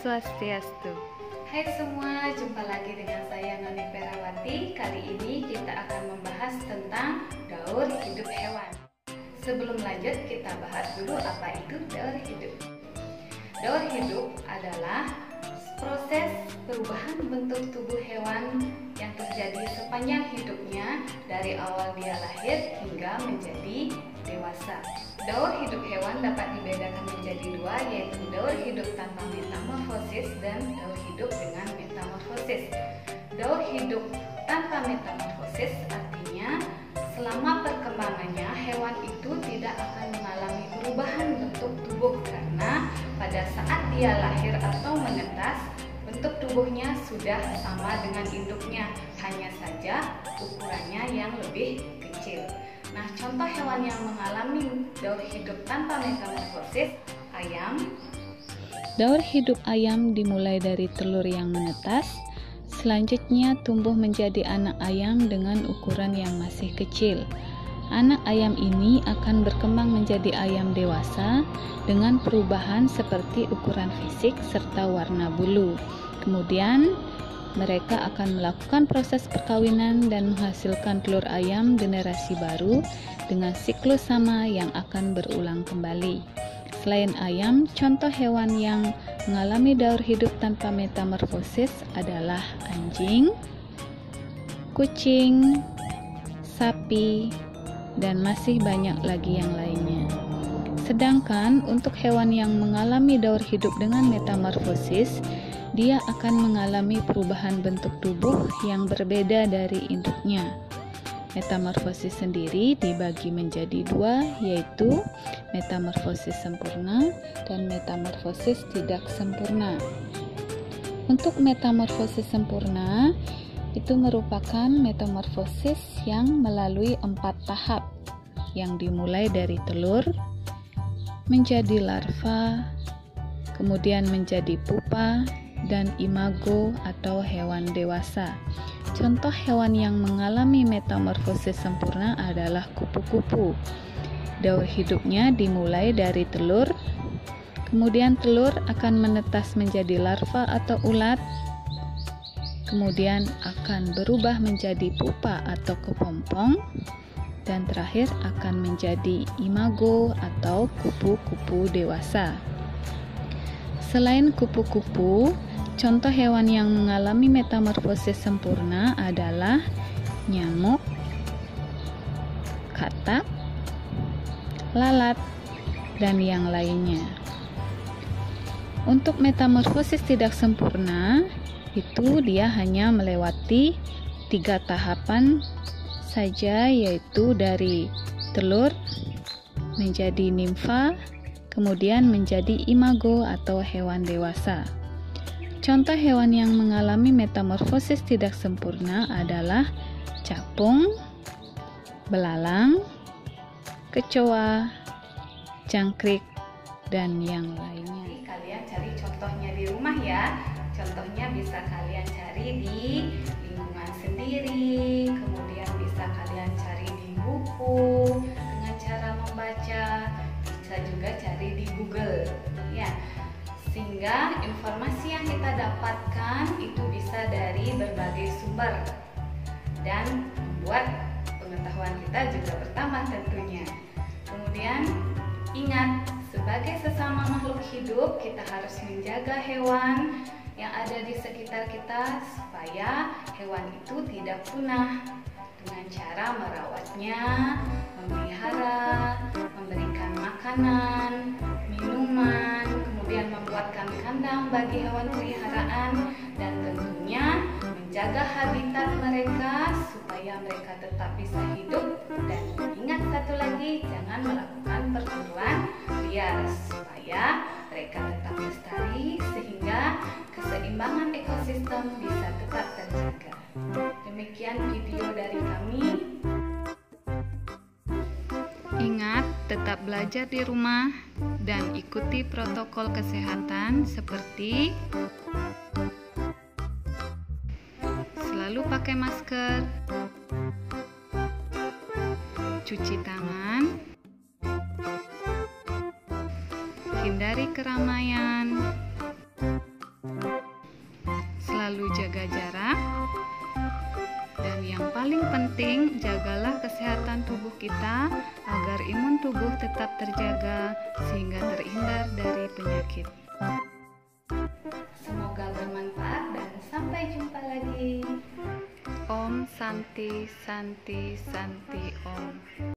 Swastiastu. Hai semua, jumpa lagi dengan saya Noni Perawati. Kali ini kita akan membahas tentang daur hidup hewan. Sebelum lanjut, kita bahas dulu apa itu daur hidup. Daur hidup adalah proses perubahan bentuk tubuh hewan yang terjadi sepanjang hidupnya dari awal dia lahir hingga menjadi dewasa. Daur hidup hewan dapat dibedakan menjadi dua, yaitu daur hidup tanpa metamorfosis dan daur hidup dengan metamorfosis. Daur hidup tanpa metamorfosis artinya selama perkembangannya hewan itu tidak akan mengalami perubahan bentuk tubuh karena pada saat dia lahir atau menetas bentuk tubuhnya sudah sama dengan induknya, hanya saja ukurannya yang lebih kecil. Nah, contoh hewan yang mengalami daur hidup tanpa metamorfosis, ayam. Daur hidup ayam dimulai dari telur yang menetas, selanjutnya tumbuh menjadi anak ayam dengan ukuran yang masih kecil. Anak ayam ini akan berkembang menjadi ayam dewasa dengan perubahan seperti ukuran fisik serta warna bulu. Kemudian, mereka akan melakukan proses perkawinan dan menghasilkan telur ayam generasi baru dengan siklus sama yang akan berulang kembali. Selain ayam, contoh hewan yang mengalami daur hidup tanpa metamorfosis adalah anjing, kucing, sapi, dan masih banyak lagi yang lainnya. Sedangkan untuk hewan yang mengalami daur hidup dengan metamorfosis, dia akan mengalami perubahan bentuk tubuh yang berbeda dari induknya. Metamorfosis sendiri dibagi menjadi dua, yaitu metamorfosis sempurna dan metamorfosis tidak sempurna. Untuk metamorfosis sempurna, itu merupakan metamorfosis yang melalui 4 tahap, yang dimulai dari telur, menjadi larva, kemudian menjadi pupa, dan imago atau hewan dewasa. Contoh hewan yang mengalami metamorfosis sempurna adalah kupu-kupu. Daur hidupnya dimulai dari telur, kemudian telur akan menetas menjadi larva atau ulat, kemudian akan berubah menjadi pupa atau kepompong, dan terakhir akan menjadi imago atau kupu-kupu dewasa. Selain kupu-kupu, contoh hewan yang mengalami metamorfosis sempurna adalah nyamuk, katak, lalat, dan yang lainnya. Untuk metamorfosis tidak sempurna, itu dia hanya melewati 3 tahapan saja, yaitu dari telur menjadi nimfa, kemudian menjadi imago atau hewan dewasa. Contoh hewan yang mengalami metamorfosis tidak sempurna adalah capung, belalang, kecoa, jangkrik, dan yang lainnya. Kalian cari contohnya di rumah ya. Contohnya bisa kalian cari di lingkungan sendiri, kemudian bisa kalian cari di buku dengan cara membaca, bisa juga cari di Google ya. Sehingga informasi yang kita dapatkan itu bisa dari berbagai sumber dan membuat pengetahuan kita juga bertambah tentunya. Kemudian ingat, sebagai sesama makhluk hidup kita harus menjaga hewan yang ada di sekitar kita supaya hewan itu tidak punah dengan cara merawatnya, memelihara, memberikan makanan, minuman, kemudian membuatkan kandang bagi hewan peliharaan, dan tentunya menjaga habitat mereka supaya mereka tetap bisa hidup. Dan ingat satu lagi, jangan melakukan perburuan liar supaya mereka tetap lestari sehingga keseimbangan ekosistem bisa tetap terjaga. Demikian video dari kami. Ingat, tetap belajar di rumah dan ikuti protokol kesehatan seperti selalu pakai masker, cuci tangan, hindari keramaian, jaga jarak. Dan yang paling penting, jagalah kesehatan tubuh kita agar imun tubuh tetap terjaga sehingga terhindar dari penyakit. Semoga bermanfaat dan sampai jumpa lagi. Om Santi Santi Santi Om.